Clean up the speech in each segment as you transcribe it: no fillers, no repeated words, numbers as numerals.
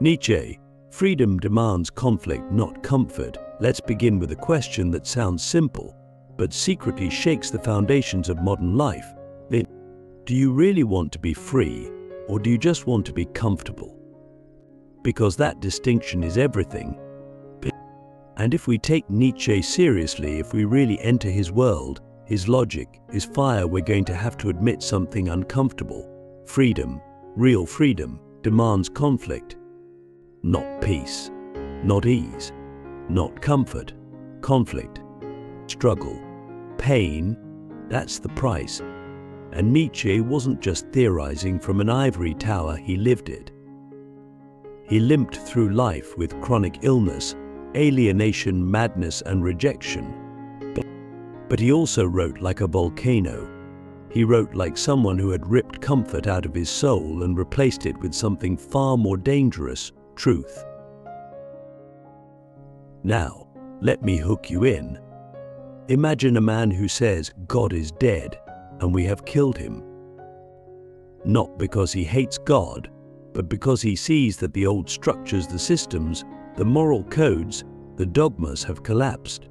Nietzsche, freedom demands conflict, not comfort. Let's begin with a question that sounds simple, but secretly shakes the foundations of modern life. Do you really want to be free, or do you just want to be comfortable? Because that distinction is everything. And if we take Nietzsche seriously, if we really enter his world, his logic, his fire, we're going to have to admit something uncomfortable. Freedom, real freedom, demands conflict. Not peace, not ease, not comfort, conflict, struggle, pain, that's the price. And Nietzsche wasn't just theorizing from an ivory tower, he lived it. He limped through life with chronic illness, alienation, madness, and rejection. But he also wrote like a volcano. He wrote like someone who had ripped comfort out of his soul and replaced it with something far more dangerous: truth. Now, let me hook you in. Imagine a man who says God is dead and we have killed him. Not because he hates God, but because he sees that the old structures, the systems, the moral codes, the dogmas have collapsed.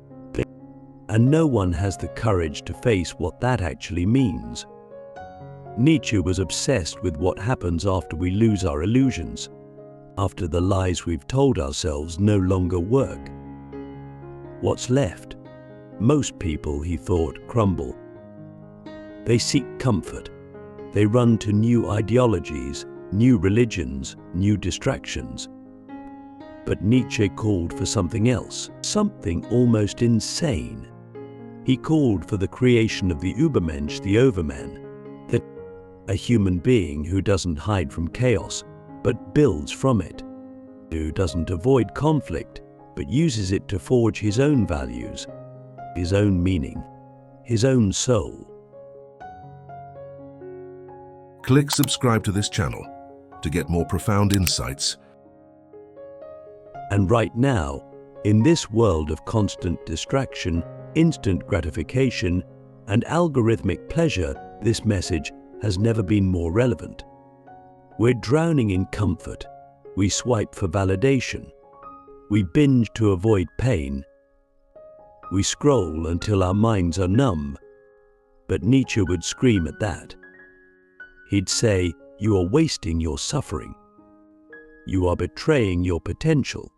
And no one has the courage to face what that actually means. Nietzsche was obsessed with what happens after we lose our illusions, after the lies we've told ourselves no longer work. What's left? Most people, he thought, crumble. They seek comfort. They run to new ideologies, new religions, new distractions. But Nietzsche called for something else, something almost insane. He called for the creation of the Übermensch, the overman, that a human being who doesn't hide from chaos, but builds from it, who doesn't avoid conflict, but uses it to forge his own values, his own meaning, his own soul. Click subscribe to this channel to get more profound insights. And right now, in this world of constant distraction, instant gratification, and algorithmic pleasure, this message has never been more relevant. We're drowning in comfort. We swipe for validation. We binge to avoid pain. We scroll until our minds are numb. But Nietzsche would scream at that. He'd say, "You are wasting your suffering. You are betraying your potential.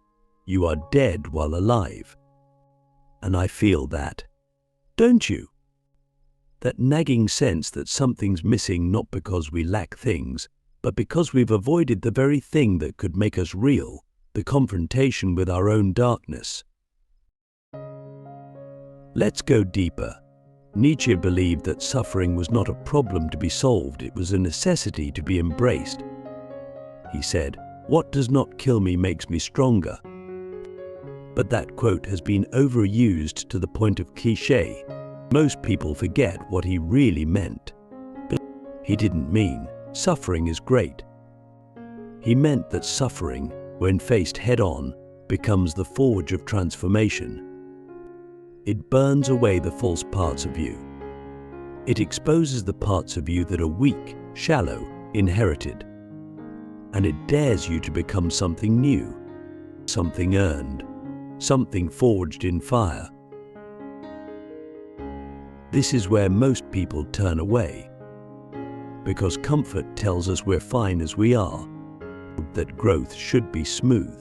You are dead while alive." And I feel that. Don't you? That nagging sense that something's missing, not because we lack things, but because we've avoided the very thing that could make us real, the confrontation with our own darkness. Let's go deeper. Nietzsche believed that suffering was not a problem to be solved, it was a necessity to be embraced. He said, "What does not kill me makes me stronger." But that quote has been overused to the point of cliché. Most people forget what he really meant. But he didn't mean suffering is great. He meant that suffering, when faced head-on, becomes the forge of transformation. It burns away the false parts of you. It exposes the parts of you that are weak, shallow, inherited. And it dares you to become something new, something earned, something forged in fire. This is where most people turn away, because comfort tells us we're fine as we are, that growth should be smooth,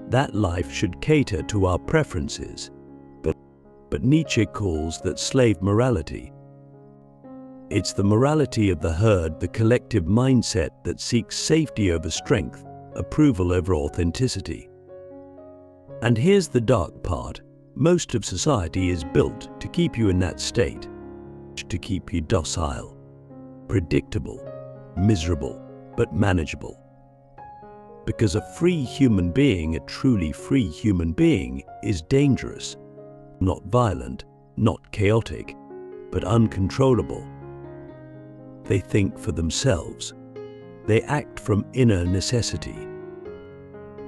that life should cater to our preferences. But Nietzsche calls that slave morality. It's the morality of the herd, the collective mindset that seeks safety over strength, approval over authenticity. And here's the dark part. Most of society is built to keep you in that state, to keep you docile, predictable, miserable, but manageable. Because a free human being, a truly free human being, is dangerous. Not violent, not chaotic, but uncontrollable. They think for themselves. They act from inner necessity.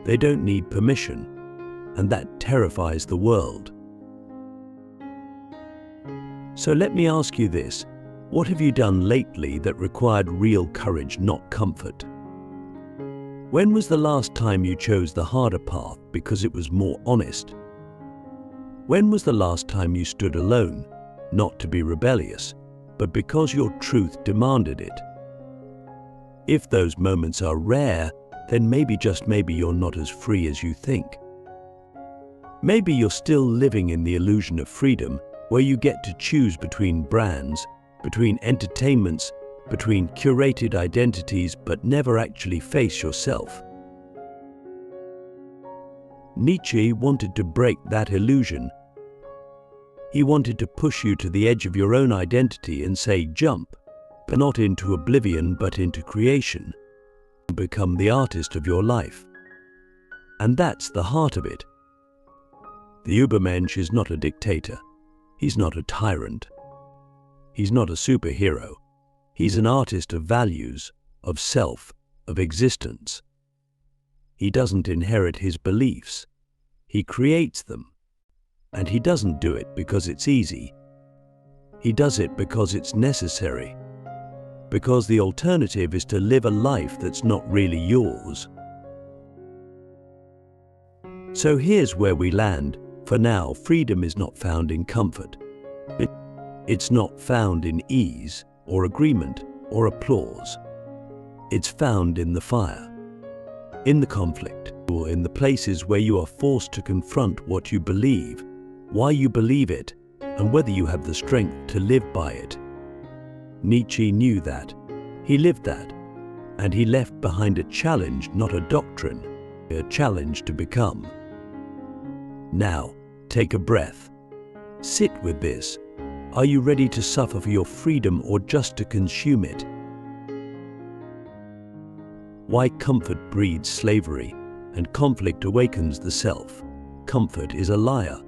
They don't need permission, and that terrifies the world. So let me ask you this. What have you done lately that required real courage, not comfort? When was the last time you chose the harder path because it was more honest? When was the last time you stood alone, not to be rebellious, but because your truth demanded it? If those moments are rare, then maybe, just maybe, you're not as free as you think. Maybe you're still living in the illusion of freedom, where you get to choose between brands, between entertainments, between curated identities, but never actually face yourself. Nietzsche wanted to break that illusion. He wanted to push you to the edge of your own identity and say, jump, but not into oblivion, but into creation. Become the artist of your life. And that's the heart of it. The Übermensch is not a dictator. He's not a tyrant. He's not a superhero. He's an artist of values, of self, of existence. He doesn't inherit his beliefs. He creates them. And he doesn't do it because it's easy. He does it because it's necessary. Because the alternative is to live a life that's not really yours. So here's where we land. For now, freedom is not found in comfort. It's not found in ease, or agreement, or applause. It's found in the fire, in the conflict, or in the places where you are forced to confront what you believe, why you believe it, and whether you have the strength to live by it. Nietzsche knew that. He lived that. And he left behind a challenge, not a doctrine, a challenge to become. Now, take a breath. Sit with this. Are you ready to suffer for your freedom or just to consume it? Why comfort breeds slavery and conflict awakens the self. Comfort is a liar.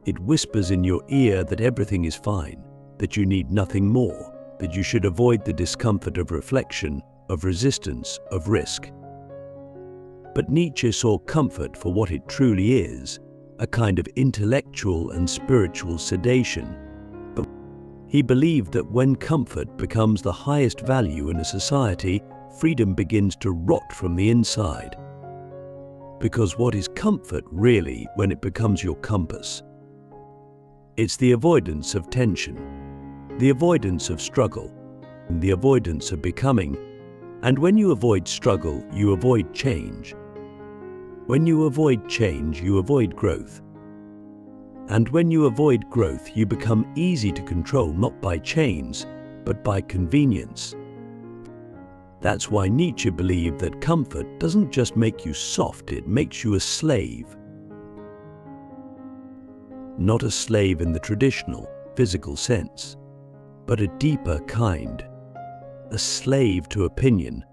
It whispers in your ear that everything is fine, that you need nothing more, that you should avoid the discomfort of reflection, of resistance, of risk. But Nietzsche saw comfort for what it truly is, a kind of intellectual and spiritual sedation. But he believed that when comfort becomes the highest value in a society, freedom begins to rot from the inside. Because what is comfort really when it becomes your compass? It's the avoidance of tension, the avoidance of struggle, the avoidance of becoming. And when you avoid struggle, you avoid change. When you avoid change, you avoid growth. And when you avoid growth, you become easy to control, not by chains, but by convenience. That's why Nietzsche believed that comfort doesn't just make you soft, it makes you a slave. Not a slave in the traditional, physical sense, but a deeper kind. A slave to opinion,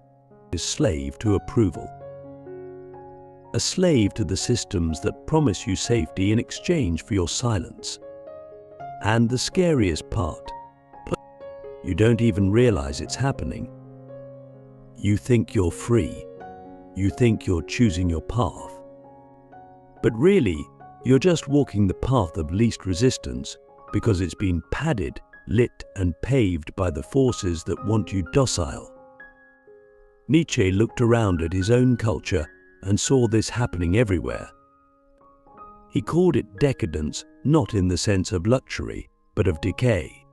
a slave to approval. A slave to the systems that promise you safety in exchange for your silence. And the scariest part, you don't even realize it's happening. You think you're free. You think you're choosing your path. But really, you're just walking the path of least resistance because it's been padded, lit, and paved by the forces that want you docile. Nietzsche looked around at his own culture and saw this happening everywhere. He called it decadence, not in the sense of luxury, but of decay.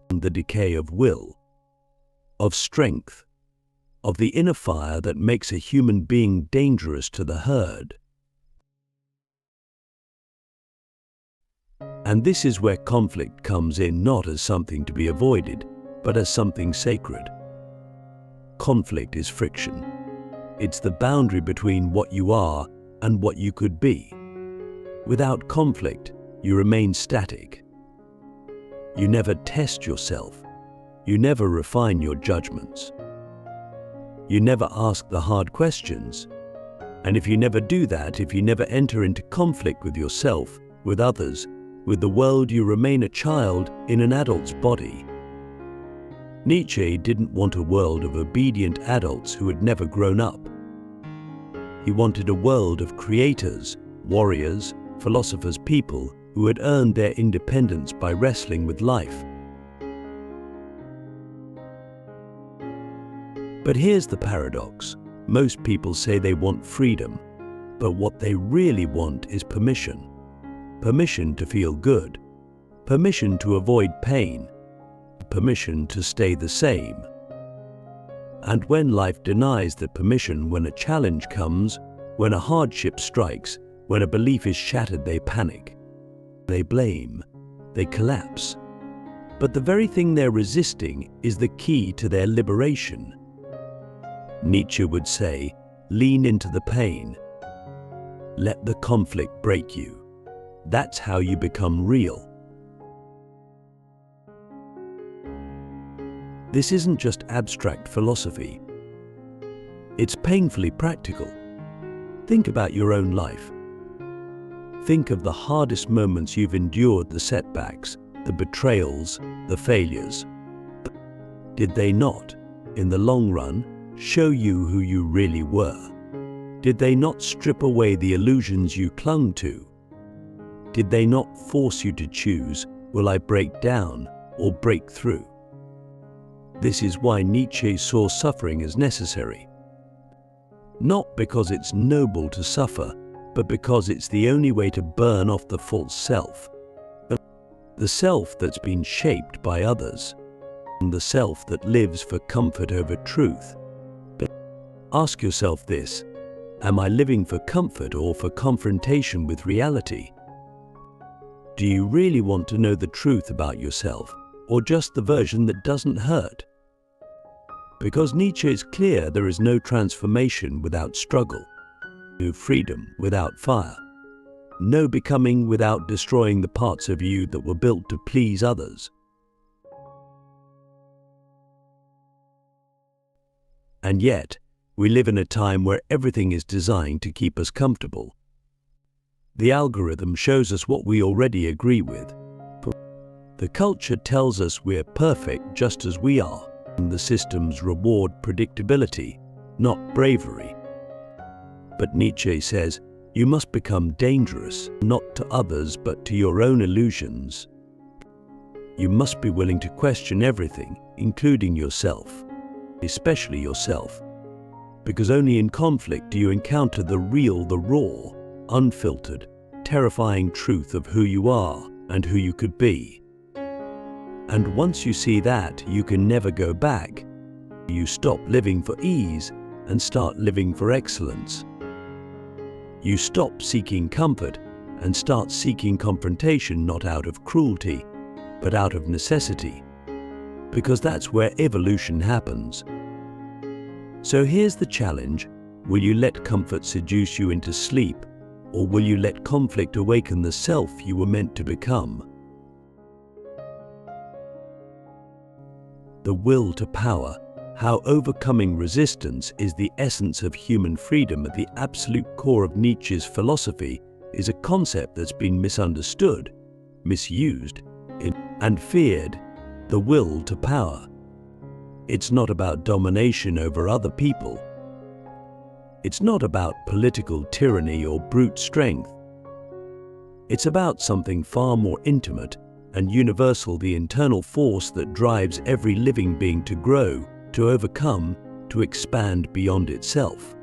The decay of will, of strength, of the inner fire that makes a human being dangerous to the herd. And this is where conflict comes in, not as something to be avoided, but as something sacred. Conflict is friction. It's the boundary between what you are and what you could be. Without conflict, you remain static. You never test yourself. You never refine your judgments. You never ask the hard questions. And if you never do that, if you never enter into conflict with yourself, with others, with the world, you remain a child in an adult's body. Nietzsche didn't want a world of obedient adults who had never grown up. He wanted a world of creators, warriors, philosophers, people who had earned their independence by wrestling with life. But here's the paradox. Most people say they want freedom, but what they really want is permission. Permission to feel good, permission to avoid pain, permission to stay the same. And when life denies that permission, when a challenge comes, when a hardship strikes, when a belief is shattered, they panic, they blame, they collapse. But the very thing they're resisting is the key to their liberation. Nietzsche would say, lean into the pain. Let the conflict break you. That's how you become real. This isn't just abstract philosophy. It's painfully practical. Think about your own life. Think of the hardest moments you've endured, the setbacks, the betrayals, the failures. Did they not, in the long run, show you who you really were? Did they not strip away the illusions you clung to? Did they not force you to choose, will I break down or break through? This is why Nietzsche saw suffering as necessary. Not because it's noble to suffer, but because it's the only way to burn off the false self. The self that's been shaped by others, and the self that lives for comfort over truth. Ask yourself this: am I living for comfort or for confrontation with reality? Do you really want to know the truth about yourself, or just the version that doesn't hurt? Because Nietzsche is clear, there is no transformation without struggle, no freedom without fire, no becoming without destroying the parts of you that were built to please others. And yet, we live in a time where everything is designed to keep us comfortable. The algorithm shows us what we already agree with. The culture tells us we're perfect just as we are. The systems reward predictability, not bravery. But Nietzsche says, you must become dangerous, not to others but to your own illusions. You must be willing to question everything, including yourself, especially yourself. Because only in conflict do you encounter the real, the raw, unfiltered, terrifying truth of who you are and who you could be. And once you see that, you can never go back. You stop living for ease and start living for excellence. You stop seeking comfort and start seeking confrontation, not out of cruelty, but out of necessity. Because that's where evolution happens. So here's the challenge: will you let comfort seduce you into sleep, or will you let conflict awaken the self you were meant to become? The will to power, how overcoming resistance is the essence of human freedom at the absolute core of Nietzsche's philosophy, is a concept that's been misunderstood, misused, and feared. The will to power. It's not about domination over other people. It's not about political tyranny or brute strength. It's about something far more intimate and universal, the internal force that drives every living being to grow, to overcome, to expand beyond itself.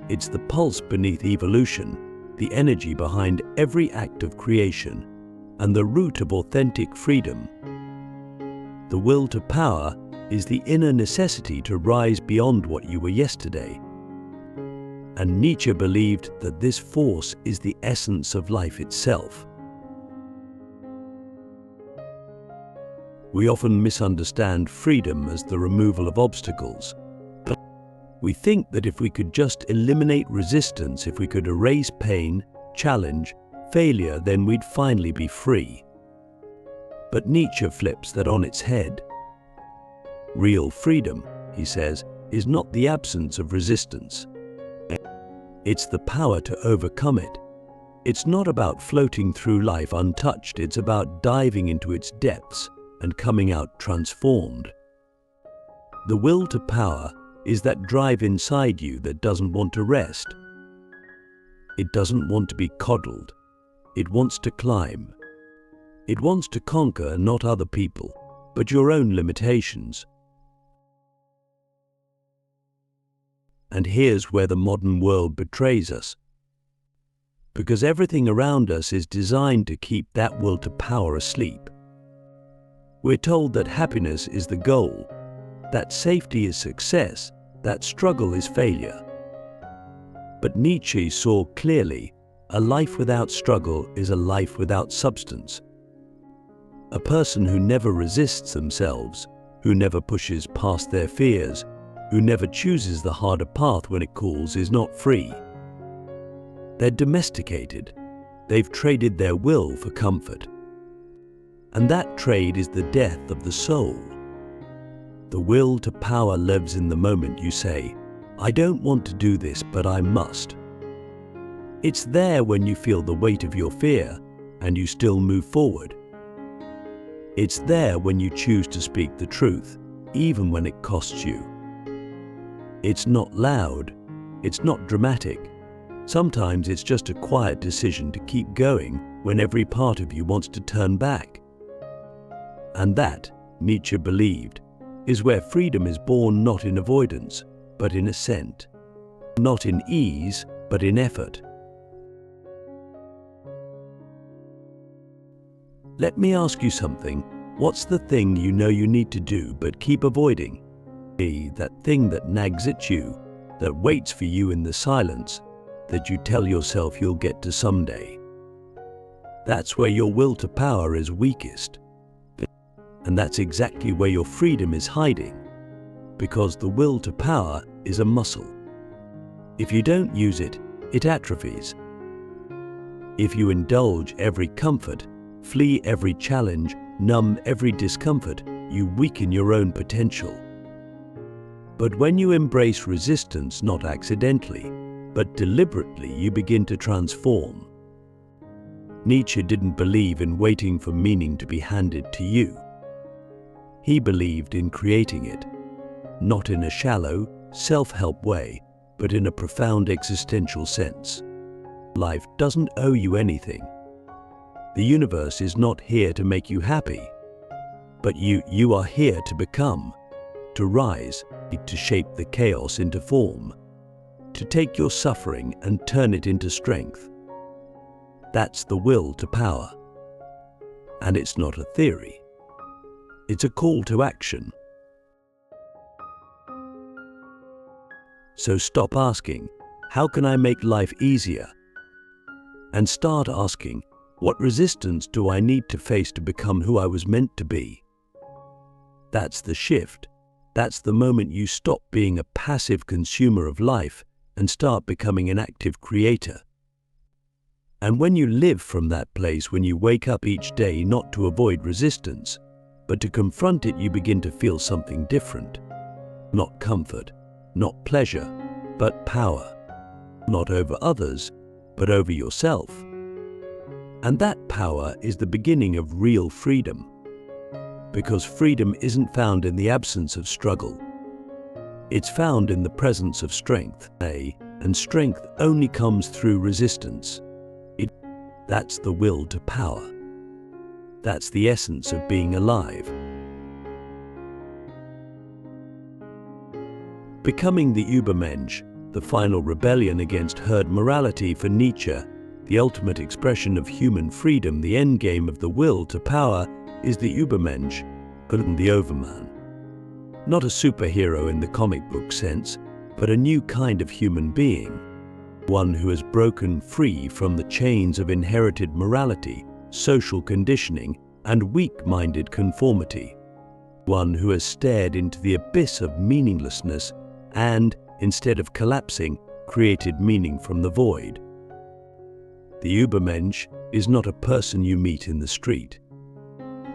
It's the pulse beneath evolution, the energy behind every act of creation, and the root of authentic freedom. The will to power is the inner necessity to rise beyond what you were yesterday. And Nietzsche believed that this force is the essence of life itself. We often misunderstand freedom as the removal of obstacles. We think that if we could just eliminate resistance, if we could erase pain, challenge, failure, then we'd finally be free. But Nietzsche flips that on its head. Real freedom, he says, is not the absence of resistance. It's the power to overcome it. It's not about floating through life untouched, it's about diving into its depths and coming out transformed. The will to power is that drive inside you that doesn't want to rest. It doesn't want to be coddled. It wants to climb. It wants to conquer not other people, but your own limitations. And here's where the modern world betrays us. Because everything around us is designed to keep that will to power asleep. We're told that happiness is the goal, that safety is success, that struggle is failure. But Nietzsche saw clearly, a life without struggle is a life without substance. A person who never resists themselves, who never pushes past their fears, who never chooses the harder path when it calls, is not free. They're domesticated. They've traded their will for comfort. And that trade is the death of the soul. The will to power lives in the moment you say, I don't want to do this, but I must. It's there when you feel the weight of your fear and you still move forward. It's there when you choose to speak the truth, even when it costs you. It's not loud, it's not dramatic. Sometimes it's just a quiet decision to keep going when every part of you wants to turn back. And that, Nietzsche believed, is where freedom is born, not in avoidance, but in ascent. Not in ease, but in effort. Let me ask you something. What's the thing you know you need to do but keep avoiding? That thing that nags at you, that waits for you in the silence, that you tell yourself you'll get to someday. That's where your will to power is weakest. And that's exactly where your freedom is hiding, because the will to power is a muscle. If you don't use it, it atrophies. If you indulge every comfort, flee every challenge, numb every discomfort, you weaken your own potential. But when you embrace resistance, not accidentally, but deliberately, you begin to transform. Nietzsche didn't believe in waiting for meaning to be handed to you. He believed in creating it, not in a shallow, self-help way, but in a profound existential sense. Life doesn't owe you anything. The universe is not here to make you happy, but you are here to become, to rise, to shape the chaos into form, to take your suffering and turn it into strength. That's the will to power. And it's not a theory. It's a call to action. So stop asking, how can I make life easier? And start asking, what resistance do I need to face to become who I was meant to be? That's the shift. That's the moment you stop being a passive consumer of life and start becoming an active creator. And when you live from that place, when you wake up each day not to avoid resistance, but to confront it, you begin to feel something different. Not comfort, not pleasure, but power. Not over others, but over yourself. And that power is the beginning of real freedom. Because freedom isn't found in the absence of struggle. It's found in the presence of strength. And strength only comes through resistance. That's the will to power. That's the essence of being alive. Becoming the Übermensch, the final rebellion against herd morality for Nietzsche, the ultimate expression of human freedom, the endgame of the will to power, is the Übermensch, the overman. Not a superhero in the comic book sense, but a new kind of human being. One who has broken free from the chains of inherited morality, social conditioning, and weak-minded conformity. One who has stared into the abyss of meaninglessness and, instead of collapsing, created meaning from the void. The Übermensch is not a person you meet in the street.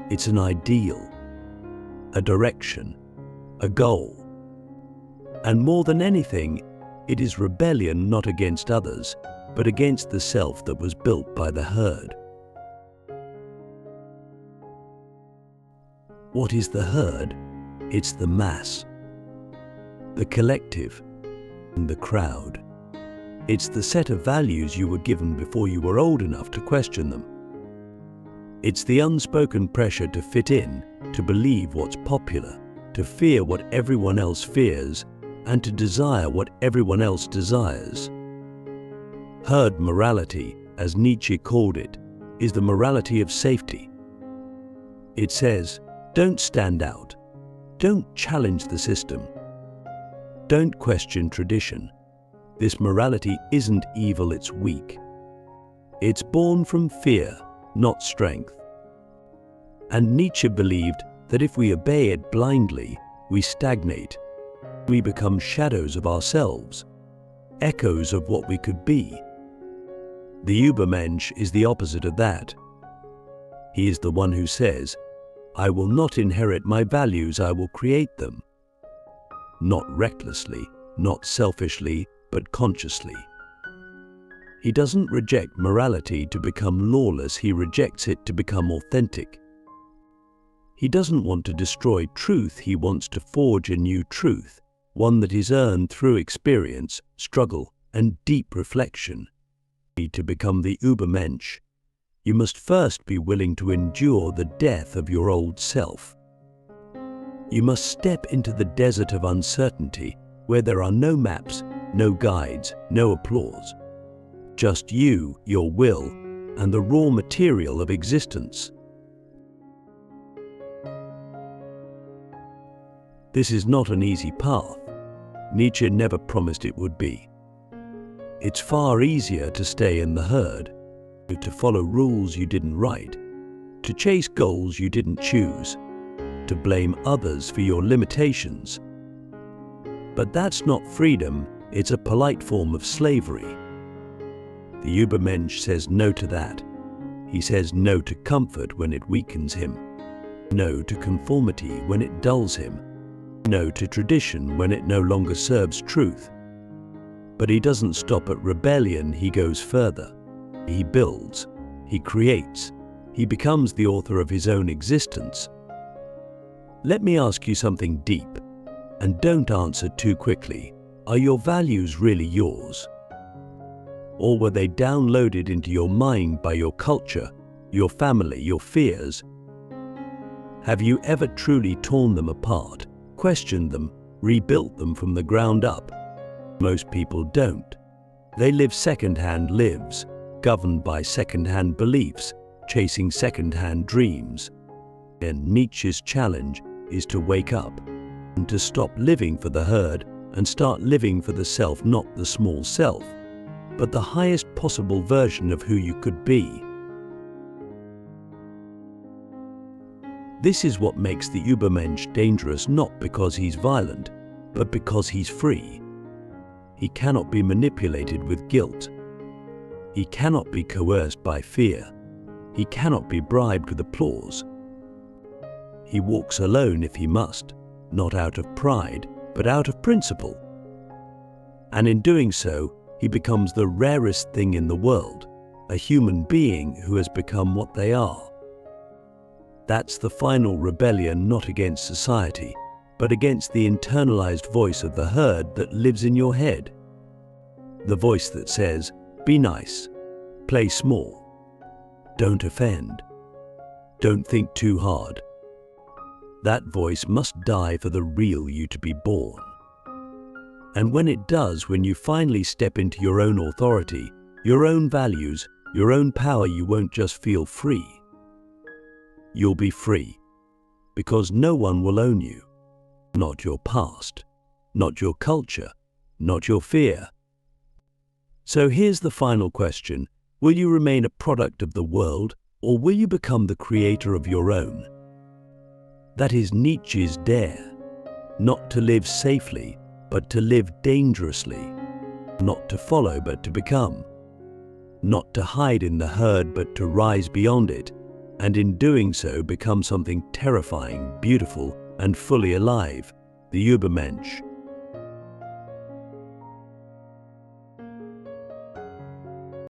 It's an ideal, a direction, a goal. And more than anything, it is rebellion not against others, but against the self that was built by the herd. What is the herd? It's the mass, the collective, and the crowd. It's the set of values you were given before you were old enough to question them. It's the unspoken pressure to fit in, to believe what's popular, to fear what everyone else fears, and to desire what everyone else desires. Herd morality, as Nietzsche called it, is the morality of safety. It says, don't stand out, don't challenge the system, don't question tradition. This morality isn't evil, it's weak. It's born from fear, not strength. And Nietzsche believed that if we obey it blindly, we stagnate. We become shadows of ourselves, echoes of what we could be. The Übermensch is the opposite of that. He is the one who says, I will not inherit my values, I will create them. Not recklessly, not selfishly, but consciously. He doesn't reject morality to become lawless, he rejects it to become authentic. He doesn't want to destroy truth, he wants to forge a new truth, one that is earned through experience, struggle, and deep reflection. To become the Übermensch, you must first be willing to endure the death of your old self. You must step into the desert of uncertainty, where there are no maps, no guides, no applause. Just you, your will, and the raw material of existence. This is not an easy path. Nietzsche never promised it would be. It's far easier to stay in the herd, to follow rules you didn't write, to chase goals you didn't choose, to blame others for your limitations. But that's not freedom, it's a polite form of slavery. The Übermensch says no to that. He says no to comfort when it weakens him, no to conformity when it dulls him, no to tradition when it no longer serves truth. But he doesn't stop at rebellion, he goes further. He builds, he creates, he becomes the author of his own existence. Let me ask you something deep, and don't answer too quickly. Are your values really yours? Or were they downloaded into your mind by your culture, your family, your fears? Have you ever truly torn them apart, questioned them, rebuilt them from the ground up? Most people don't. They live second-hand lives, governed by second-hand beliefs, chasing second-hand dreams. And Nietzsche's challenge is to wake up and to stop living for the herd and start living for the self, not the small self, but the highest possible version of who you could be. This is what makes the Übermensch dangerous, not because he's violent, but because he's free. He cannot be manipulated with guilt. He cannot be coerced by fear. He cannot be bribed with applause. He walks alone if he must, not out of pride, but out of principle. And in doing so, he becomes the rarest thing in the world, a human being who has become what they are. That's the final rebellion, not against society, but against the internalized voice of the herd that lives in your head. The voice that says, be nice, play small, don't offend, don't think too hard. That voice must die for the real you to be born. And when it does, when you finally step into your own authority, your own values, your own power, you won't just feel free. You'll be free, because no one will own you. Not your past, not your culture, not your fear. So here's the final question. Will you remain a product of the world, or will you become the creator of your own? That is Nietzsche's dare. Not to live safely, but to live dangerously. Not to follow, but to become. Not to hide in the herd, but to rise beyond it, and in doing so become something terrifying, beautiful, and fully alive, the Übermensch.